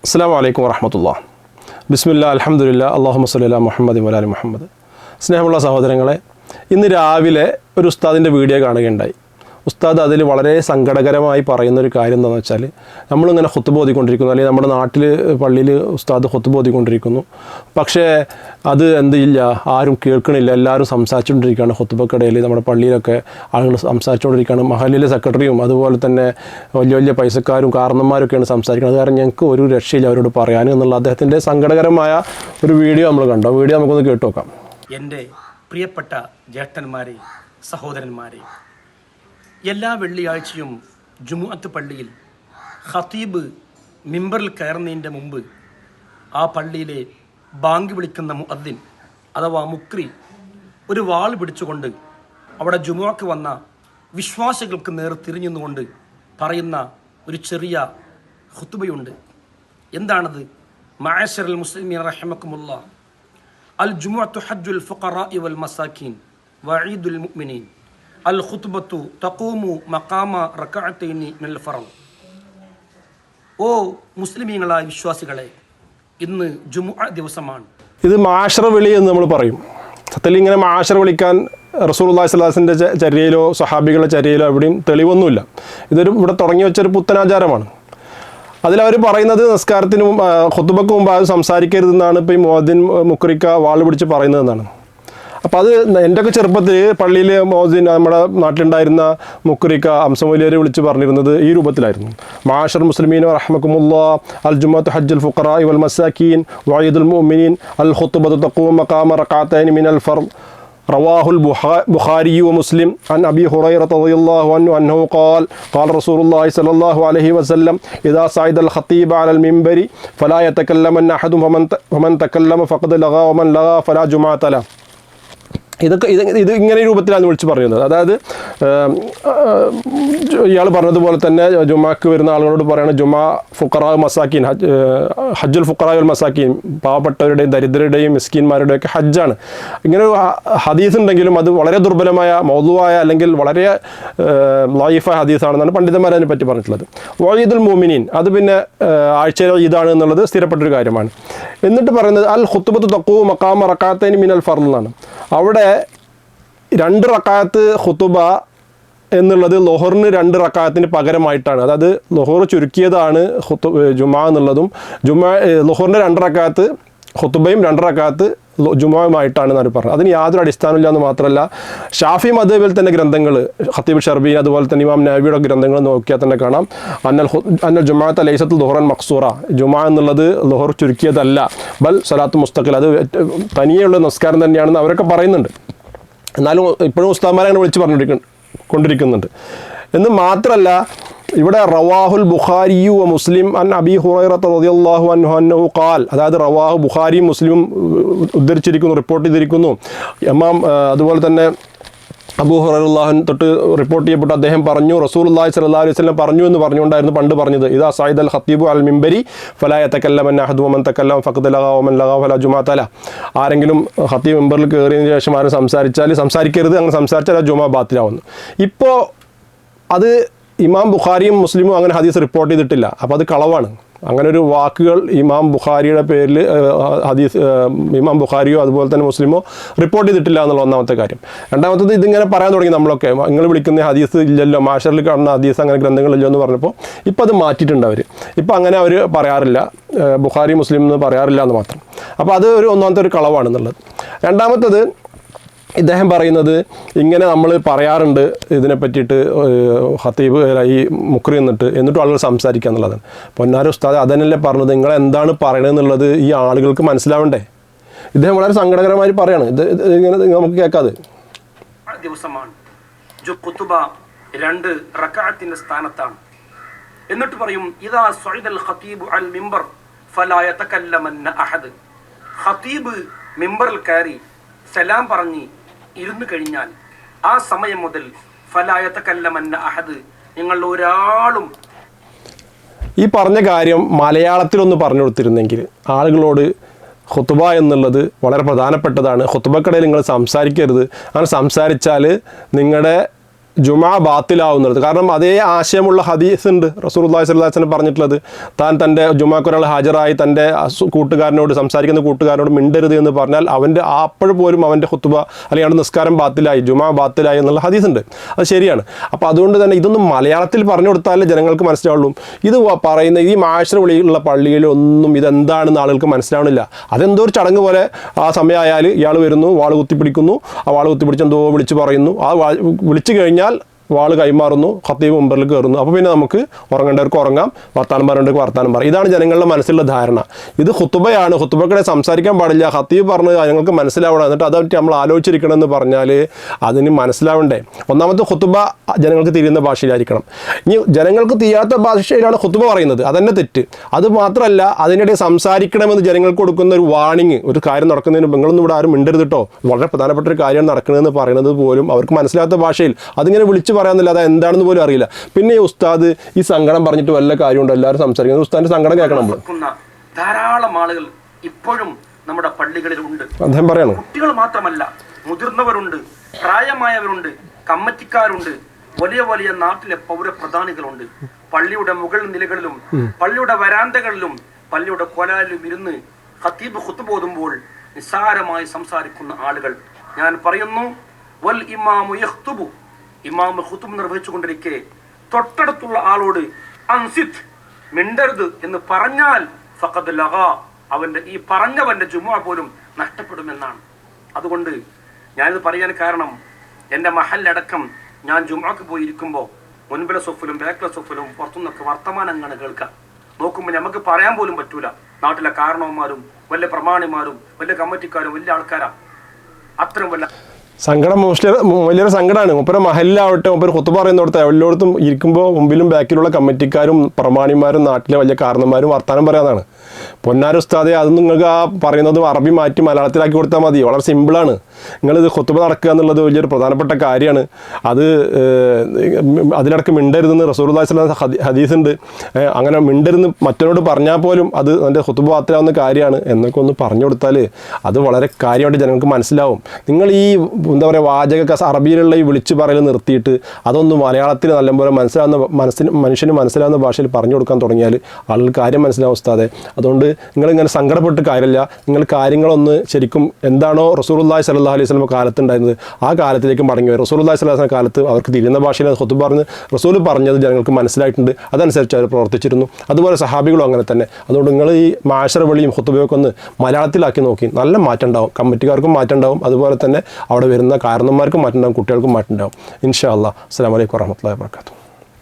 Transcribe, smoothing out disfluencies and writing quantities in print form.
അസ്സലാമു അലൈക്കും വറഹ്മത്തുള്ളാഹി. ബിസ്മില്ലാ അൽഹംദുലില്ലാ അല്ലാഹുമ്മ സ്വല്ലി അലാ മുഹമ്മദ് വഅലാലി മുഹമ്മദ്. സ്നേഹമുള്ള സഹോദരങ്ങളെ, ഇന്ന് രാവിലെ ഒരു ഉസ്താദിൻ്റെ വീഡിയോ കാണുകയുണ്ടായി. ഉസ്താദ് അതിൽ വളരെ സങ്കടകരമായി പറയുന്നൊരു കാര്യം എന്താണെന്ന് വെച്ചാൽ, നമ്മളിങ്ങനെ ഖുത്ബ ഓതിക്കൊണ്ടിരിക്കുന്നു, അല്ലെങ്കിൽ നമ്മുടെ നാട്ടിൽ പള്ളിയിൽ ഉസ്താദ് ഖുത്ബ ഓതിക്കൊണ്ടിരിക്കുന്നു. പക്ഷേ അത് എന്തില്ല, ആരും കേൾക്കണില്ല, എല്ലാവരും സംസാരിച്ചുകൊണ്ടിരിക്കുകയാണ്. ഖുത്ബക്കിടയിൽ നമ്മുടെ പള്ളിയിലൊക്കെ ആളുകൾ സംസാരിച്ചുകൊണ്ടിരിക്കുകയാണ്. മഹല്ലിലെ സെക്രട്ടറിയും അതുപോലെ തന്നെ വലിയ വലിയ പൈസക്കാരും കാരണന്മാരൊക്കെയാണ് സംസാരിക്കുന്നത്. അത് കാരണം ഞങ്ങൾക്ക് ഒരു രക്ഷയില്ല അവരോട് പറയാനും എന്നുള്ള അദ്ദേഹത്തിൻ്റെ സങ്കടകരമായ ഒരു വീഡിയോ നമ്മൾ കണ്ടു. വീഡിയോ നമുക്കൊന്ന് കേട്ടു നോക്കാം. എൻ്റെ പ്രിയപ്പെട്ട ജ്യേഷ്ഠന്മാരെ, സഹോദരന്മാരെ, എല്ലാ വെള്ളിയാഴ്ചയും ജുമുഅത്ത് പള്ളിയിൽ ഖതീബ് മിമ്പറിൽ കയറുന്നതിൻ്റെ മുമ്പ് ആ പള്ളിയിലെ ബാങ്ക് വിളിക്കുന്ന മുഅദ്ദിൻ അഥവാ മുക്രി ഒരു വാൾ പിടിച്ചുകൊണ്ട് അവിടെ ജുമുഅക്ക് വന്ന വിശ്വാസികൾക്ക് നേർ തിരിഞ്ഞുകൊണ്ട് പറയുന്ന ഒരു ചെറിയ ഖുത്ബയുണ്ട്. എന്താണത്? മഅശറൽ മുസ്ലിമീൻ റഹിമക്കുമുല്ലാഹ്, അൽ ജുമുഅത്തു ഹജ്ജുൽ ഫുഖറാഇ വൽ മസാകീൻ വഈദുൽ മുഅ്മിനീൻ, അൽ ഖുത്ബത്തു തഖൂമു മഖാമ റകഅത്തൈനി മിനൽ ഫർള്. ഓ മുസ്ലിമീങ്ങളായ വിശ്വാസികളെ, ഇന്ന് ജുമുഅ ദിവസമാണ്. ഇത് മാഷറ വിളി എന്ന് നമ്മൾ പറയും. സത്യത്തിൽ ഇങ്ങനെ മാഷറ വിളിക്കാൻ റസൂലുള്ളാഹി സ്വല്ലല്ലാഹു അലൈഹി വസല്ലമയുടെ ചര്യയിലോ സ്വഹാബികളുടെ ചര്യയിലോ എവിടെയും തെളിവൊന്നുമില്ല. ഇതൊരു ഇവിടെ തുടങ്ങി വെച്ചൊരു പുത്തനാചാരമാണ്. അതിലവർ പറയുന്നത് നിസ്കാരത്തിന് മുമ്പ് ഖുത്ബക്ക് മുമ്പ് അത് സംസാരിക്കരുതെന്നാണ് ഇപ്പോൾ ഈ മുഅദ്ദിൻ മുക്രിക്ക വാൾ പിടിച്ച് പറയുന്നതെന്നാണ്. അപ്പോൾ അത് എൻ്റെയൊക്കെ ചെറുപ്പത്തിൽ പള്ളിയിൽ മുഅദ്ദിൻ നമ്മുടെ നാട്ടിലുണ്ടായിരുന്ന മുക്രിക്ക അംസമൗലിയരെ വിളിച്ച് പറഞ്ഞിരുന്നത് ഈ രൂപത്തിലായിരുന്നു: മാഅശറൽ മുസ്ലിമീൻ റഹ്മക്കുമുല്ലാഹ്, അൽ ജുമുഅത്തു ഹജ്ജുൽ ഫുഖറാഇ വൽ മസാകീൻ വഈദുൽ മുഅ്മിനീൻ, അൽ ഖുത്ബത്തു തഖൂമു മഖാമ റകഅത്തൈനി മിനൽ ഫർള്. റവാഹുൽ ബുഖാരി വമുസ്ലിം അൻ അബീ ഹുറൈറത റളിയല്ലാഹു അൻഹു അന്നഹു ഖാൽ ഖാല റസൂലുള്ളാഹി സ്വല്ലല്ലാഹു അലൈഹി വസല്ലം ഇദാ സഅദൽ ഖതീബ അലൽ മിംബരി ഫലാ യതകല്ലമന്ന അഹദും ഫമൻ തകല്ലമ ഫഖദ് ലഗാ വമൻ ലഗാ ഫലാ ജുമുഅത ലഹു. ഇത് ഇങ്ങനെ രൂപത്തിലാണ് വിളിച്ച് പറയുന്നത്. അതായത് ഇയാൾ പറഞ്ഞതുപോലെ തന്നെ ജുമാക്ക് വരുന്ന ആളുകളോട് പറയുന്നത് ജുമാ ഫുഖറാ മസാക്കീൻ, ഹജ്ജുൽ ഫുഖറാ വൽ മസാക്കീൻ, പാവപ്പെട്ടവരുടെയും ദരിദ്രരുടെയും മിസ്കീന്മാരുടെയൊക്കെ ഹജ്ജാണ്. ഇങ്ങനെ ഒരു ഹദീസ് ഉണ്ടെങ്കിലും അത് വളരെ ദുർബലമായ മൗദൂആയ അല്ലെങ്കിൽ വളരെ ലൈഫായ ഹദീസാണെന്നാണ് പണ്ഡിതന്മാർ അതിനെ പറ്റി പറഞ്ഞിട്ടുള്ളത്. വഈദുൽ മുഅ്മിനീൻ, അത് പിന്നെ ആഴ്ചയിലെ ഈദാണ് എന്നുള്ളത് സ്ഥിരപ്പെട്ടൊരു കാര്യമാണ്. എന്നിട്ട് പറയുന്നത് അൽ ഖുത്ബത്തു തഖൂമു മഖാമ റകഅത്തൈനി മിനൽ ഫർള് എന്നാണ്. അവിടെ 2 റക്അത്ത് ഖുതുബ എന്നുള്ളത് ലൊഹറിന് 2 റക്അത്തിന് പകരമായിട്ടാണ്. അതായത് ലൊഹർ ചുരുക്കിയതാണ് ജുമാ എന്നുള്ളതും ലൊഹറിൻ്റെ 2 റക്അത്ത് ഖുതുബയും 2 റക്അത്ത് ജുമാവുമായിട്ടാണ് എന്നാണ് പറഞ്ഞത്. അതിന് യാതൊരു അടിസ്ഥാനമില്ല എന്ന് മാത്രമല്ല, ഷാഫി മദ്ഹബിൽ തന്നെ ഗ്രന്ഥങ്ങൾ, ഖതീബ് ഷർബീൻ അതുപോലെ തന്നെ ഇമാം നവവിയുടെ ഗ്രന്ഥങ്ങൾ നോക്കിയാൽ തന്നെ കാണാം അന്നൽ ജുമാഅത്ത ലൈസത്ത് ലൊഹറൻ മഖ്സൂറ, ജുമാ എന്നുള്ളത് ലൊഹർ ചുരുക്കിയതല്ല, ബൽ സ്വലാത്ത് മുസ്തഖിൽ, അത് തനിയെയുള്ള നിസ്കാരം തന്നെയാണെന്ന് അവരൊക്കെ പറയുന്നുണ്ട്. എന്നാലും ഇപ്പോഴും ഉസ്താദ്മാരെ അങ്ങനെ വിളിച്ച് കൊണ്ടിരിക്കുന്നുണ്ട്. എന്ന് മാത്രമല്ല, ഇവിടെ റവാഹുൽ ബുഖാരി വ മുസ്ലിം അൻ അബീ ഹുറൈറത റളിയല്ലാഹു അൻഹു അന്നഹു ഖാൽ, അതായത് റവാഹു ബുഖാരിയും മുസ്ലിമും ഉദ്ധരിച്ചിരിക്കുന്നു, റിപ്പോർട്ട് ചെയ്തിരിക്കുന്നു. അതുപോലെ തന്നെ അബൂ ഹുറൈറ റളിയല്ലാഹു അൻഹു തൊട്ട് റിപ്പോർട്ട് ചെയ്യപ്പെട്ടു, അദ്ദേഹം പറഞ്ഞു റസൂലുള്ളാഹി സ്വല്ലല്ലാഹു അലൈഹി വസല്ലം പറഞ്ഞു എന്ന് പറഞ്ഞുകൊണ്ടായിരുന്നു പണ്ട് പറഞ്ഞത് ഇദാ സഅദൽ ഖതീബു അൽ മിംബരി ഫലാ യതകല്ലമന്ന അഹദു വമൻ തകല്ലമ ഫഖദ് ലഗാ വമൻ ലഗാ ഫലാ ജുമുഅത ലഹു. ആരെങ്കിലും ഖതീബ് മിംബറിൽ കയറിയതിന് ശേഷം ആരും സംസാരിക്കരുത്, അങ്ങനെ സംസാരിച്ചാൽ ജുമുഅ ബാത്തിലാവുന്നു. ഇപ്പോൾ അത് ഇമാം ബുഖാരിയും മുസ്ലിമും അങ്ങനെ ഹദീസ് റിപ്പോർട്ട് ചെയ്തിട്ടില്ല. അപ്പോൾ അത് കളവാണ്. അങ്ങനെ ഒരു വാക്കുകൾ ഇമാം ബുഖാരിയുടെ പേരിൽ ഇമാം ബുഖാരിയോ അതുപോലെ തന്നെ മുസ്ലിമോ റിപ്പോർട്ട് ചെയ്തിട്ടില്ല എന്നുള്ള ഒന്നാമത്തെ കാര്യം. രണ്ടാമത്തത്, ഇതിങ്ങനെ പറയാൻ തുടങ്ങി നമ്മളൊക്കെ, നിങ്ങൾ വിളിക്കുന്ന ഹദീസ് ഇല്ലല്ലോ, മാഷറിൽ കാണുന്ന ഹദീസ് അങ്ങനെ ഗ്രന്ഥങ്ങളില്ലോ എന്ന് പറഞ്ഞപ്പോൾ ഇപ്പോൾ അത് മാറ്റിയിട്ടുണ്ട് അവർ. ഇപ്പോൾ അങ്ങനെ അവർ പറയാറില്ല, ബുഖാരി മുസ്ലിം എന്ന് പറയാറില്ല എന്ന് മാത്രം. അപ്പോൾ അത് ഒന്നാമത്തെ ഒരു കളവാണെന്നുള്ളത്. രണ്ടാമത്തത്, ഇദ്ദേഹം പറയുന്നത് ഇങ്ങനെ നമ്മൾ പറയാറുണ്ട് ഇതിനെ പറ്റിയിട്ട്, ഖതീബ് ഈ മുക്രി എന്നിട്ടും ആളുകൾ സംസാരിക്കുക എന്നുള്ളതാണ്. പൊന്നാര ഉസ്താദ് അതന്നല്ലേ പറഞ്ഞത്, നിങ്ങൾ എന്താണ് പറയണമെന്നുള്ളത് ഈ ആളുകൾക്ക് മനസ്സിലാവണ്ടേ? ഇദ്ദേഹം വളരെ സങ്കടകരമായി പറയാണ്. ഇത് ഇങ്ങനെ നമുക്ക് കേൾക്കാതെ ദിവസമാണ് ഖുതുബ 2 റക്അത്തിന്റെ സ്ഥാനത്താണ്. എന്നിട്ട് പറയും ഇദാ സഅദൽ ഖതീബു അൽ മിംബർ ഫലാ യതകല്ലമന്ന അഹദ്. ഖതീബ് മിംബറിൽ കയറി സലാം പറഞ്ഞ് ഇരുന്നു കഴിഞ്ഞാൽ ആ സമയം മുതൽ ഫലാ യതകല്ലമന്ന അഹദ്, നിങ്ങൾ ഒരാളും. ഈ പറഞ്ഞ കാര്യം മലയാളത്തിലൊന്ന് പറഞ്ഞു കൊടുത്തിരുന്നെങ്കിൽ ആളുകളോട് ഖുത്ബ എന്നുള്ളത് വളരെ പ്രധാനപ്പെട്ടതാണ്, ഖുത്ബക്കിടയിൽ നിങ്ങൾ സംസാരിക്കരുത്, അങ്ങനെ സംസാരിച്ചാൽ നിങ്ങളുടെ ജുമാ ബാത്തിലാവുന്നത്. കാരണം അതേ ആശയമുള്ള ഹദീസ് ഉണ്ട് റസൂലുള്ളാഹി സ്വല്ലല്ലാഹു അലൈഹി വസല്ലം പറഞ്ഞിട്ടുള്ളത്. താൻ തൻ്റെ ജുമാക്ക് ഒരാൾ ഹാജരായി തൻ്റെ കൂട്ടുകാരനോട് സംസാരിക്കുന്ന കൂട്ടുകാരനോട് മിണ്ടരുത് എന്ന് പറഞ്ഞാൽ അവൻ്റെ അപ്പോൾ പോലും അവൻ്റെ ഖുത്ബ അല്ലെങ്കിൽ അവൻ്റെ നിസ്കാരം ബാത്തിലായി, ജുമാ ബാത്തിലായി എന്നുള്ള ഹദീസ് ഉണ്ട്. അത് ശരിയാണ്. അപ്പോൾ അതുകൊണ്ട് തന്നെ ഇതൊന്നും മലയാളത്തിൽ പറഞ്ഞു കൊടുത്താലേ ജനങ്ങൾക്ക് മനസ്സിലാവുള്ളൂ. ഇത് പറയുന്ന ഈ മാഴ്ച വിളിയുള്ള പള്ളിയിലൊന്നും ഇതെന്താണെന്ന് ആളുകൾക്ക് മനസ്സിലാവണില്ല. അതെന്തോ ഒരു ചടങ്ങ് പോലെ ആ സമയമായാൽ ഇയാൾ വരുന്നു, വാൾ കുത്തിപ്പിടിക്കുന്നു, ആ വാൾ കുത്തിപ്പിടിച്ച് എന്തോ വിളിച്ച് പറയുന്നു, ആ വിളിച്ചു കഴിഞ്ഞാൽ വാൾ കൈമാറുന്നു, ഖത്തീബ് മുമ്പറിൽ കയറുന്നു. അപ്പോൾ പിന്നെ നമുക്ക് ഉറങ്ങേണ്ടവർക്ക് ഉറങ്ങാം, വർത്താനം പറയേണ്ടവർക്ക് വർത്താനം പറയാം. ഇതാണ് ജനങ്ങളുടെ മനസ്സിലുള്ള ധാരണ. ഇത് ഖുത്ബയാണ്, ഖുത്ബക്കിടെ സംസാരിക്കാൻ പാടില്ല, ഖത്തീബ് പറഞ്ഞത് ജനങ്ങൾക്ക് മനസ്സിലാവണം, എന്നിട്ട് അതേപറ്റി നമ്മൾ ആലോചിച്ചിരിക്കണമെന്ന് പറഞ്ഞാൽ അതിന് മനസ്സിലാവണ്ടേ? ഒന്നാമത്തെ ഖുത്ബ ജനങ്ങൾക്ക് തിരിയുന്ന ഭാഷയിലായിരിക്കണം. ഇനി ജനങ്ങൾക്ക് തിരിയാത്ത ഭാഷയിലാണ് ഖുത്ബ പറയുന്നത്, അതന്നെ തെറ്റ്. അത് മാത്രമല്ല, അതിനിടെ സംസാരിക്കണമെന്ന് ജനങ്ങൾക്ക് കൊടുക്കുന്ന ഒരു വാണിംഗ്, ഒരു കാര്യം നടക്കുന്നതിന് നിങ്ങളൊന്നും ഇവിടെ ആരും മിണ്ടരുത് കേട്ടോ, വളരെ പ്രധാനപ്പെട്ട ഒരു കാര്യമാണ് നടക്കുന്നതെന്ന് പറയുന്നത് പോലും അവർക്ക് മനസ്സിലാത്ത ഭാഷയിൽ അതിങ്ങനെ വിളിച്ച് പറയാന്നില്ല, അത് എന്താണെന്ന് പോലും അറിയില്ല. പിന്നെ ഈ ഉസ്താദ് ഈ സങ്കടം പറഞ്ഞിട്ട് വല്ല കാര്യമുണ്ടോ? എല്ലാവരും സംസാരിക്കുന്നത് ഉസ്താദിന്റെ സങ്കടം കേൾക്കണം. നമ്മൾ ധാരാളം ആളുകൾ ഇപ്പോഴും നമ്മുടെ പള്ളികളിൽ ഉണ്ട്. അദ്ദേഹം പറയണം, കുട്ടികൾ മാത്രമല്ല, മുതിർന്നവരുണ്ട്, പ്രായമായവരുണ്ട്, കമ്മിറ്റിക്കാരുണ്ട്, വലിയ വലിയ നാട്ടിലെ പൗരപ്രധാനികളുണ്ട്. പള്ളിയുടെ മുകൾ നിലകളിലും പള്ളിയുടെ വരാന്തകളിലും പള്ളിയുടെ കൊലാലിലും ഇരുന്ന് ഖത്തീബ് ഖുത്ബ ഓതുമ്പോൾ നിസ്സാരമായി സംസാരിക്കുന്ന ആളുകൾ. ഞാൻ പറയുന്നു, വൽ ഇമാമു യഖ്തുബു, ഇമാം ഖുത്ബ നിർവഹിച്ചുകൊണ്ടിരിക്കെ തൊട്ടടുത്തുള്ള ആളോട് അൻസിത്, മിണ്ടരുത് എന്ന് പറഞ്ഞാൽ ഫഖദ് ലഗാ, അവന്റെ ഈ പറഞ്ഞവന്റെ ജുമുഅ പോലും നഷ്ടപ്പെടുമെന്നാണ്. അതുകൊണ്ട് ഞാനിത് പറയാൻ കാരണം, എൻ്റെ മഹല്ലടക്കം ഞാൻ ജുമുഅക്ക് പോയി ഇരിക്കുമ്പോൾ മുൻപിലെ സൊഫിലും ബാക്കിലെ സൊഫിലും പുറത്തുനിന്നൊക്കെ വർത്തമാനങ്ങൾ കേൾക്കാം. നോക്കുമ്പോൾ നമുക്ക് പറയാൻ പോലും പറ്റൂല. നാട്ടിലെ കാരണവന്മാരും വലിയ പ്രമാണിമാരും വലിയ കമ്മിറ്റിക്കാരും വലിയ ആൾക്കാരാ. അത്രയും വല്ല സങ്കടം വലിയൊരു സങ്കടമാണ്. മൂപ്പരെ മഹലിലാവട്ടെ, മൂപ്പര് ഖുത്ബ പറയുന്നിടത്ത് എല്ലായിടത്തും ഇരിക്കുമ്പോൾ മുമ്പിലും ബാക്കിലുള്ള കമ്മിറ്റിക്കാരും പ്രമാണിമാരും നാട്ടിലെ വലിയ കാരണന്മാരും വർത്താനം പറയാനാണ്. പൊന്നാര ഉസ്താദെ, അത് നിങ്ങൾക്ക് ആ പറയുന്നത് അറബി മാറ്റി മലയാളത്തിലാക്കി കൊടുത്താൽ മതി, വളരെ സിമ്പിളാണ്. നിങ്ങളിത് ഖുത്ബ നടക്കുക എന്നുള്ളത് വലിയൊരു പ്രധാനപ്പെട്ട കാര്യമാണ്. അത് അതിലിടക്ക് മിണ്ടരുതെന്ന് റസൂലുള്ളാഹി സ്വല്ലല്ലാഹു അലൈഹി വസല്ലം ഹദീസ് ഉണ്ട്. അങ്ങനെ മിണ്ടരുന്ന് മറ്റവരോട് പറഞ്ഞാൽ പോലും അത് അതിൻ്റെ ഖുത്ബ ബാത്തിലാവുന്ന കാര്യമാണ് എന്നൊക്കെ ഒന്ന് പറഞ്ഞു കൊടുത്താൽ അത് വളരെ കാര്യമായിട്ട് ജനങ്ങൾക്ക് മനസ്സിലാവും. നിങ്ങൾ ഈ എന്താ പറയുക വാചക അറബിയിലുള്ള ഈ വിളിച്ചു പറയൽ നിർത്തിയിട്ട് അതൊന്ന് മലയാളത്തിൽ നല്ലപോലെ മനുഷ്യന് മനസ്സിലാവുന്ന ഭാഷയിൽ പറഞ്ഞു കൊടുക്കാൻ തുടങ്ങിയാൽ ആളുകൾ കാര്യം മനസ്സിലാവും ഉസ്താദെ. അതുകൊണ്ട് നിങ്ങളിങ്ങനെ സങ്കടപ്പെട്ട് കാര്യമില്ല. നിങ്ങൾ കാര്യങ്ങളൊന്ന് ശരിക്കും എന്താണോ റസൂലുള്ളാഹി സ്വല്ലല്ലാഹു അലൈഹി വസല്ലം കാലത്തുണ്ടായിരുന്നത് ആ കാലത്തിലേക്ക് മടങ്ങി വരും. റസൂലുള്ളാഹി സ്വല്ലല്ലാഹു അലൈഹി വസല്ലം കാലത്ത് അവർക്ക് തിരിയുന്ന ഭാഷയിൽ ഖുത്ബ പറഞ്ഞ് റസൂൽ പറഞ്ഞത് ജനങ്ങൾക്ക് മനസ്സിലായിട്ടുണ്ട്, അതനുസരിച്ച് അവർ പ്രവർത്തിച്ചിരുന്നു. അതുപോലെ സഹാബികളും അങ്ങനെ തന്നെ. അതുകൊണ്ട് നിങ്ങൾ ഈ മാശറ വിളിയും ഖുത്ബയൊക്കെ ഒന്ന് മലയാളത്തിലാക്കി നോക്കി നല്ല മാറ്റം ഉണ്ടാവും. കമ്മിറ്റിക്കാർക്കും മാറ്റം ഉണ്ടാവും, അതുപോലെ തന്നെ അവിടെ വരുന്ന കാരണന്മാർക്കും മാറ്റം ഉണ്ടാവും, കുട്ടികൾക്കും മാറ്റം ഉണ്ടാവും. ഇൻഷാ അല്ലാഹ്. അസ്സലാമു അലൈക്കും വറഹ്മത്തുള്ളാഹി വബറകാതുഹു.